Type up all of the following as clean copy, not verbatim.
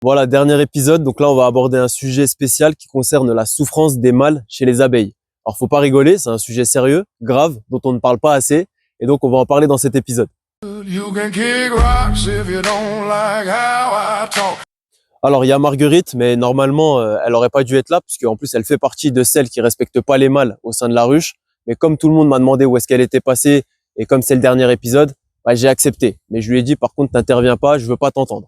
Voilà, dernier épisode. Donc là, on va aborder un sujet spécial qui concerne la souffrance des mâles chez les abeilles. Alors, faut pas rigoler, c'est un sujet sérieux, grave, dont on ne parle pas assez. Et donc, on va en parler dans cet épisode. Alors, il y a Marguerite, mais normalement, elle aurait pas dû être là, puisque en plus, elle fait partie de celles qui respectent pas les mâles au sein de la ruche. Mais comme tout le monde m'a demandé où est-ce qu'elle était passée, et comme c'est le dernier épisode, bah, j'ai accepté. Mais je lui ai dit, par contre, t'interviens pas, je veux pas t'entendre.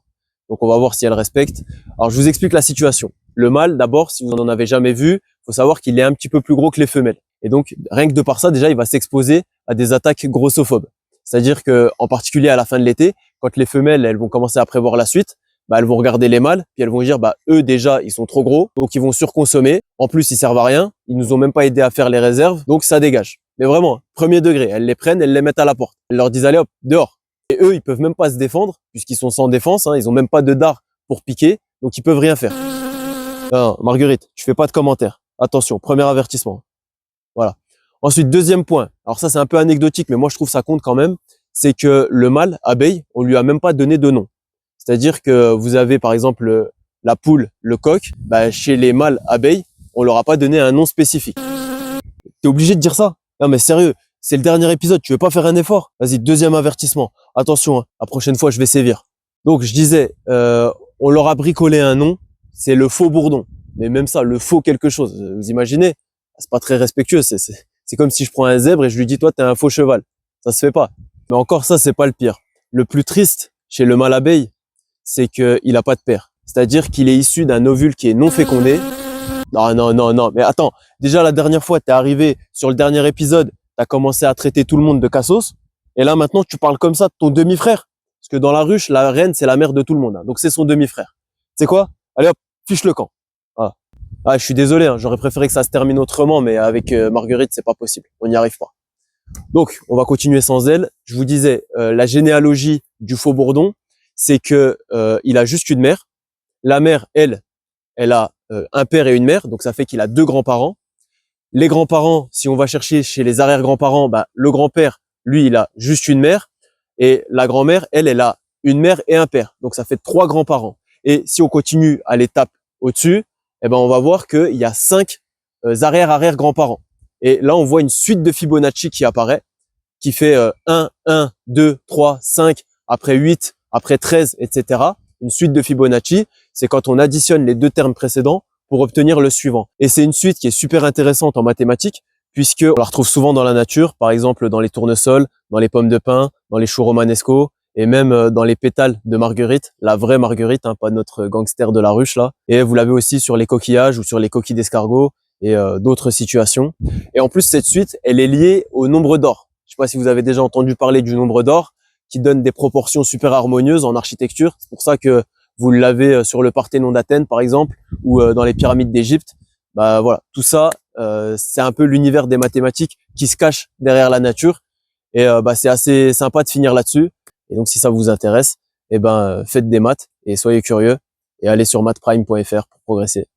Donc, on va voir si elle respecte. Alors, je vous explique la situation. Le mâle, d'abord, si vous n'en avez jamais vu, faut savoir qu'il est un petit peu plus gros que les femelles. Et donc, rien que de par ça, déjà, il va s'exposer à des attaques grossophobes. C'est-à-dire que, en particulier à la fin de l'été, quand les femelles, elles vont commencer à prévoir la suite, bah, elles vont regarder les mâles, puis elles vont dire, bah, eux, déjà, ils sont trop gros, donc ils vont surconsommer. En plus, ils servent à rien. Ils nous ont même pas aidé à faire les réserves, donc ça dégage. Mais vraiment, premier degré, elles les prennent, elles les mettent à la porte. Elles leur disent, allez hop, dehors. Et eux, ils peuvent même pas se défendre, puisqu'ils sont sans défense, hein, ils ont même pas de dard pour piquer, donc ils peuvent rien faire. Non, Marguerite, tu fais pas de commentaires. Attention, premier avertissement. Voilà. Ensuite, deuxième point. Alors ça, c'est un peu anecdotique, mais moi, je trouve ça compte quand même. C'est que le mâle abeille, on lui a même pas donné de nom. C'est-à-dire que vous avez, par exemple, la poule, le coq. Bah, chez les mâles abeilles, on leur a pas donné un nom spécifique. T'es obligé de dire ça? Non, mais sérieux. C'est le dernier épisode. Tu veux pas faire un effort? Vas-y, deuxième avertissement. Attention, hein, la prochaine fois, je vais sévir. Donc, je disais, on leur a bricolé un nom. C'est le faux bourdon. Mais même ça, le faux quelque chose. Vous imaginez? C'est pas très respectueux. C'est comme si je prends un zèbre et je lui dis, toi, t'es un faux cheval. Ça se fait pas. Mais encore ça, c'est pas le pire. Le plus triste chez le mâle abeille, c'est qu'il a pas de père. C'est-à-dire qu'il est issu d'un ovule qui est non fécondé. Non, non, non, non. Mais attends, déjà la dernière fois, t'es arrivé sur le dernier épisode, t'as commencé à traiter tout le monde de cassos. Et là maintenant, tu parles comme ça de ton demi-frère. Parce que dans la ruche, la reine, c'est la mère de tout le monde. Hein. Donc c'est son demi-frère. C'est quoi? Allez hop, fiche le camp. Voilà. Ah, je suis désolé, hein, j'aurais préféré que ça se termine autrement, mais avec Marguerite, c'est pas possible. On n'y arrive pas. Donc, on va continuer sans elle. Je vous disais, la généalogie du faux bourdon, c'est que il a juste une mère. La mère, elle a un père et une mère, donc ça fait qu'il a deux grands-parents. Les grands-parents, si on va chercher chez les arrière-grands-parents, bah, le grand-père, lui, il a juste une mère. Et la grand-mère, elle a une mère et un père. Donc, ça fait trois grands-parents. Et si on continue à l'étape au-dessus, eh ben, on va voir qu'il y a cinq arrière-arrière-grands-parents. Et là, on voit une suite de Fibonacci qui apparaît, qui fait 1, 1, 2, 3, 5, après 8, après 13, etc. Une suite de Fibonacci, c'est quand on additionne les deux termes précédents pour obtenir le suivant. Et c'est une suite qui est super intéressante en mathématiques, puisque on la retrouve souvent dans la nature, par exemple dans les tournesols, dans les pommes de pin, dans les choux romanesco, et même dans les pétales de Marguerite, la vraie Marguerite, hein, pas notre gangster de la ruche là. Et vous l'avez aussi sur les coquillages ou sur les coquilles d'escargot et d'autres situations. Et en plus, cette suite, elle est liée au nombre d'or. Je sais pas si vous avez déjà entendu parler du nombre d'or, qui donne des proportions super harmonieuses en architecture. C'est pour ça que vous l'avez sur le Parthénon d'Athènes, par exemple, ou dans les pyramides d'Égypte. Bah voilà, tout ça, c'est un peu l'univers des mathématiques qui se cache derrière la nature. Et bah c'est assez sympa de finir là-dessus. Et donc, si ça vous intéresse, eh ben faites des maths et soyez curieux et allez sur mathprime.fr pour progresser.